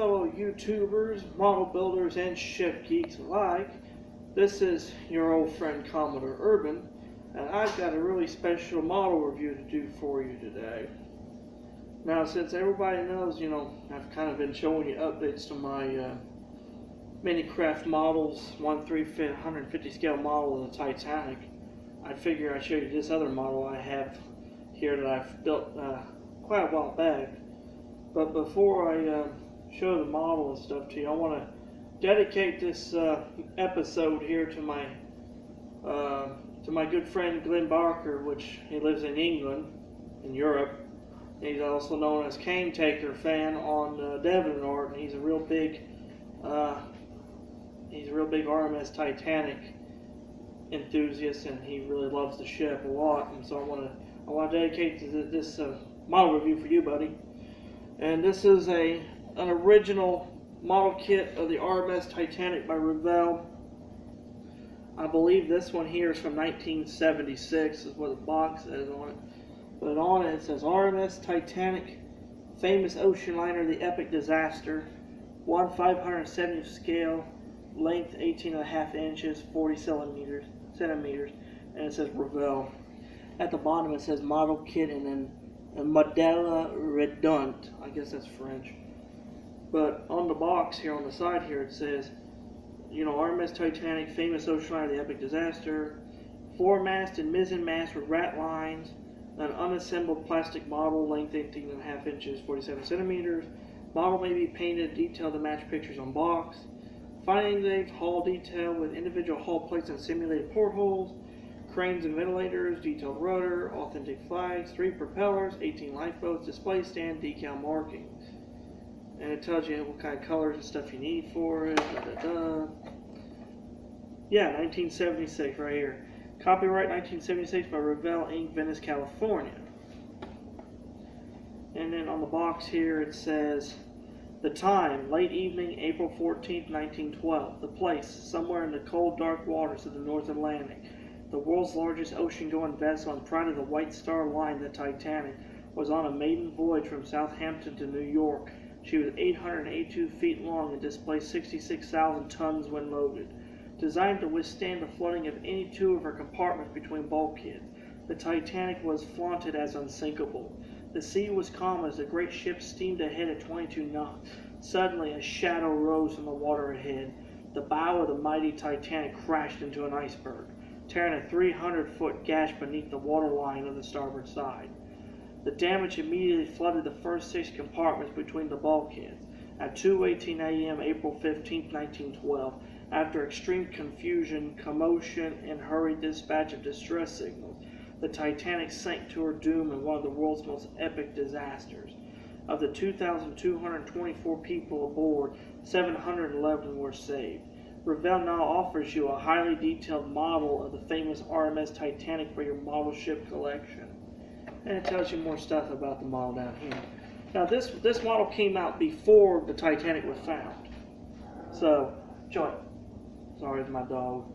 fellow YouTubers, model builders, and ship geeks alike. This is your old friend Commodore Urban, and I've got a really special model review to do for you today. Now, since everybody knows, I've kind of been showing you updates to my Minicraft models, 1/350 scale model of the Titanic, I figure I'd show you this other model I have here that I've built quite a while back. But before I show the model and stuff to you, I want to dedicate this episode here to my good friend Glenn Barker, which he lives in England, in Europe. He's also known as Cane Taker fan on Devon Art, and he's a real big RMS Titanic enthusiast, and he really loves the ship a lot. And so I want to dedicate this model review for you, buddy. And this is an original model kit of the RMS Titanic by Revell. I believe this one here is from 1976, is what the box says on it. But on it says RMS Titanic, famous ocean liner, the epic disaster, 1/570th scale, length 18.5 inches, 40 centimeters, and it says Revell. At the bottom it says model kit and then Modella Redonde. I guess that's French. But on the box here, on the side here, it says, RMS Titanic, famous ocean liner, the epic disaster, foremast and mizzen mast with rat lines, an unassembled plastic model, length 18.5 inches, 47 centimeters. Model may be painted detailed to match pictures on box. Finely engraved hull detail with individual hull plates and simulated portholes. Cranes and ventilators, detailed rudder, authentic flags, 3 propellers, 18 lifeboats, display stand, decal markings. And it tells you what kind of colors and stuff you need for it. Yeah, 1976 right here. Copyright 1976 by Revell Inc., Venice, California. And then on the box here it says, the time, late evening, April 14th, 1912. The place, somewhere in the cold, dark waters of the North Atlantic. The world's largest ocean-going vessel and pride of the White Star Line, the Titanic, was on a maiden voyage from Southampton to New York. She was 882 feet long and displaced 66,000 tons when loaded. Designed to withstand the flooding of any 2 of her compartments between bulkheads, the Titanic was flaunted as unsinkable. The sea was calm as the great ship steamed ahead at 22 knots. Suddenly, a shadow rose from the water ahead. The bow of the mighty Titanic crashed into an iceberg, tearing a 300-foot gash beneath the waterline of the starboard side. The damage immediately flooded the first 6 compartments between the bulkheads. At 2:18 a.m. April 15, 1912, after extreme confusion, commotion, and hurried dispatch of distress signals, the Titanic sank to her doom in one of the world's most epic disasters. Of the 2,224 people aboard, 711 were saved. Revell now offers you a highly detailed model of the famous RMS Titanic for your model ship collection. And it tells you more stuff about the model down here. Now this model came out before the Titanic was found. So, Joy, sorry, it's my dog.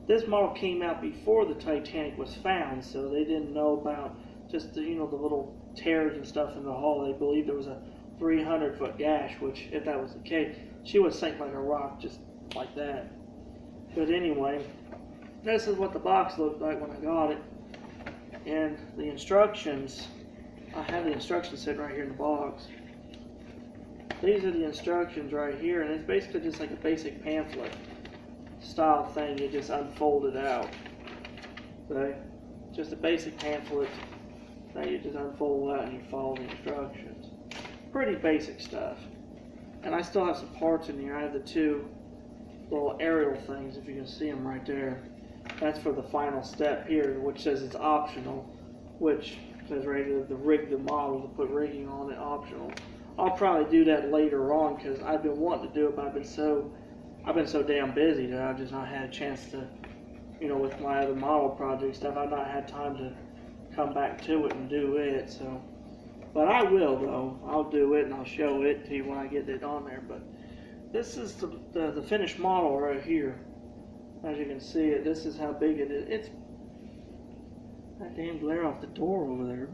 This model came out before the Titanic was found, so they didn't know about just the little tears and stuff in the hull. They believed there was a 300-foot gash, which, if that was the case, she would sink like a rock, just like that. But anyway, this is what the box looked like when I got it. And the instructions, I have the instructions sitting right here in the box. These are the instructions right here, and it's basically just like a basic pamphlet style thing. You just unfold it out. So, just a basic pamphlet that you just unfold out and you follow the instructions. Pretty basic stuff. And I still have some parts in here. I have the 2 little aerial things, if you can see them right there. That's for the final step here, which says it's optional, which says right here to rig the model, to put rigging on it, optional. I'll probably do that later on because I've been wanting to do it, but I've been so damn busy that I've just not had a chance to, with my other model project stuff, I've not had time to come back to it and do it. So, but I will though. I'll do it and I'll show it to you when I get it on there. But this is the finished model right here. As you can see it, this is how big it is. It's that damn glare off the door over there.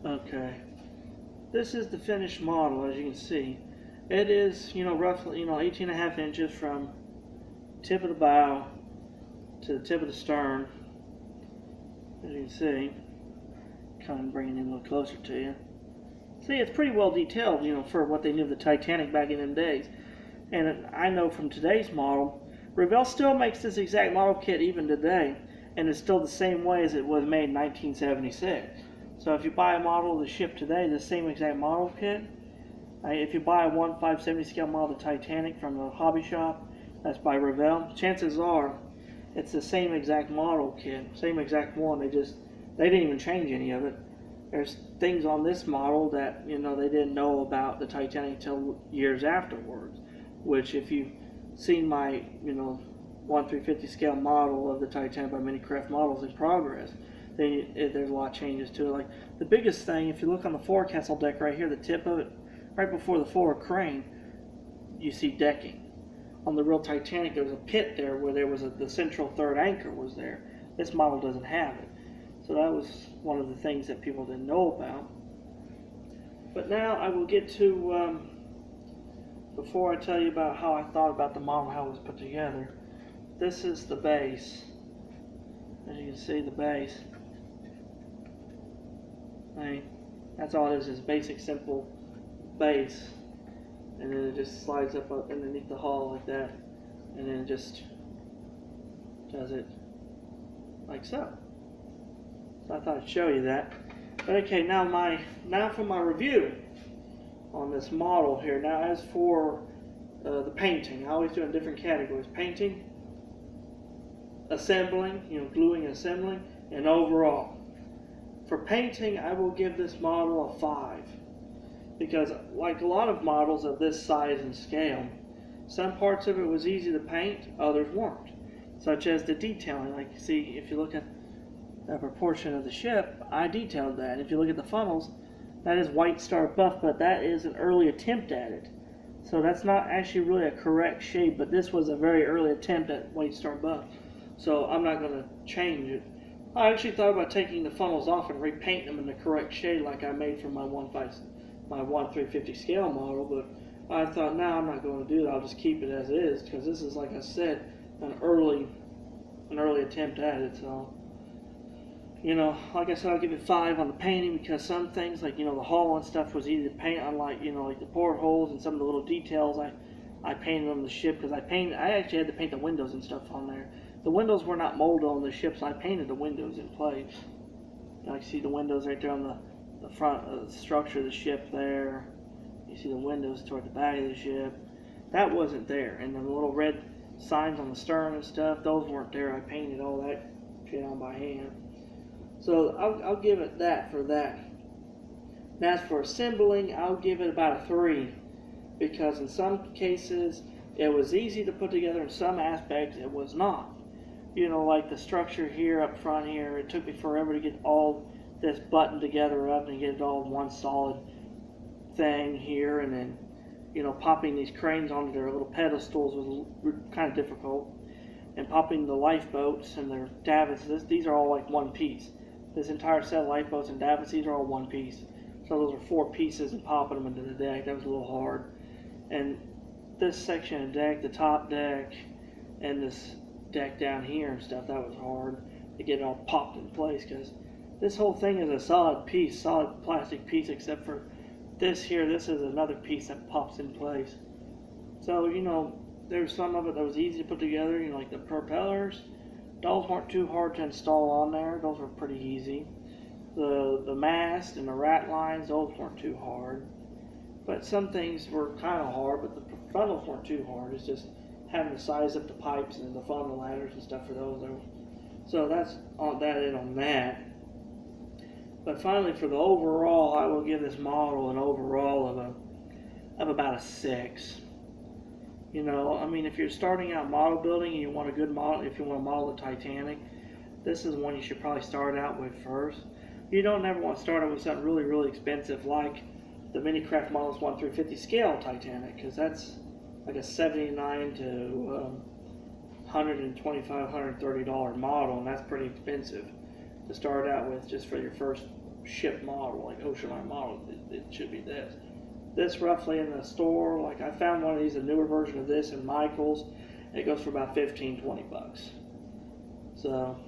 Okay. this is the finished model, as you can see. It is, roughly, 18.5 inches from tip of the bow to the tip of the stern. As you can see, kind of bringing it in a little closer to you. See, it's pretty well detailed, for what they knew of the Titanic back in them days. And I know from today's model, Revell still makes this exact model kit even today, and it's still the same way as it was made in 1976. So if you buy a model of the ship today, the same exact model kit, if you buy a 1/570 scale model of the Titanic from the hobby shop, that's by Revell, chances are it's the same exact model kit, same exact one. They didn't even change any of it. There's things on this model that they didn't know about the Titanic until years afterwards. Which, if you've seen my 1/350 scale model of the Titanic by Minicraft Models in Progress, then there's a lot of changes to it. Like the biggest thing, if you look on the forecastle deck right here, the tip of it, right before the forward crane, you see decking. On the real Titanic, there was a pit there where there was the central third anchor was there. This model doesn't have it. So that was one of the things that people didn't know about. But now I will get to, before I tell you about how I thought about the model, how it was put together, this is the base. As you can see, the base. That's all it is basic, simple base. And then it just slides up underneath the hull like that. And then it just does it like so. So I thought I'd show you that. But okay, now for my review on this model here. Now as for the painting, I always do it in different categories. Painting, assembling, gluing and assembling, and overall. For painting, I will give this model a 5. Because like a lot of models of this size and scale, some parts of it was easy to paint, others weren't. Such as the detailing. Like you see, if you look at the proportion of the ship, I detailed that. If you look at the funnels, that is White Star Buff, but that is an early attempt at it. So that's not actually really a correct shade, but this was a very early attempt at White Star Buff. So I'm not going to change it. I actually thought about taking the funnels off and repainting them in the correct shade like I made for my 1/350 scale model, but I thought, no, I'm not going to do that. I'll just keep it as it is, because this is, like I said, an early attempt at it. So, like I said, I'll give it 5 on the painting, because some things, like, the hull and stuff was easy to paint, unlike, like the portholes and some of the little details. I painted on the ship, because I actually had to paint the windows and stuff on there. The windows were not molded on the ship, so I painted the windows in place. You see the windows right there on the front of the structure of the ship there. You see the windows toward the back of the ship. That wasn't there. And the little red signs on the stern and stuff, those weren't there. I painted all that shit on by hand. So I'll give it that for that. Now as for assembling, I'll give it about a 3. Because in some cases, it was easy to put together. In some aspects, it was not. Like the structure here up front here, it took me forever to get all this button together up and get it all in one solid thing here, and then popping these cranes onto their little pedestals was kind of difficult, and popping the lifeboats and their davits, these are all like one piece. This entire set of lifeboats and davits, these are all one piece. So those are 4 pieces, and popping them into the deck, that was a little hard. And this section of deck, the top deck and this deck down here and stuff, that was hard to get it all popped in place, because this whole thing is a solid piece, solid plastic piece, except for this here. This is another piece that pops in place. So, there's some of it that was easy to put together, like the propellers. Those weren't too hard to install on there. Those were pretty easy. The mast and the rat lines, those weren't too hard. But some things were kind of hard, but the funnels weren't too hard. It's just having to size up the pipes and the funnel ladders and stuff for those. So that's on that. But finally, for the overall, I will give this model an overall of about a 6. If you're starting out model building and you want a good model, if you want to model the Titanic, this is one you should probably start out with first. You don't ever want to start out with something really, really expensive like the Minicraft Models 1/350 scale Titanic, because that's like a $79 to $125, $130 model, and that's pretty expensive to start out with just for your first ship model, like ocean line model. It should be this. This roughly in the store, like I found one of these, a newer version of this in Michael's. It goes for about 15-20 bucks. So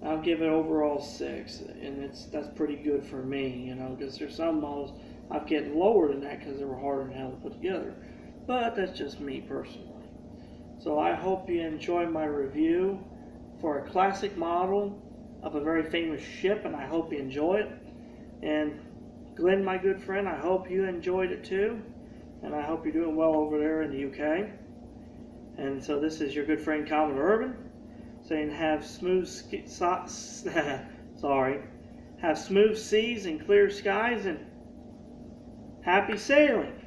I'll give it overall 6, and that's pretty good for me, you know, because there's some models I've getting lower than that because they were harder than hell to put together. But that's just me personally. So I hope you enjoy my review for a classic model of a very famous ship, and I hope you enjoy it. And Glenn, my good friend, I hope you enjoyed it too, and I hope you're doing well over there in the UK. And so this is your good friend Commodore Urban saying have smooth have smooth seas and clear skies and happy sailing.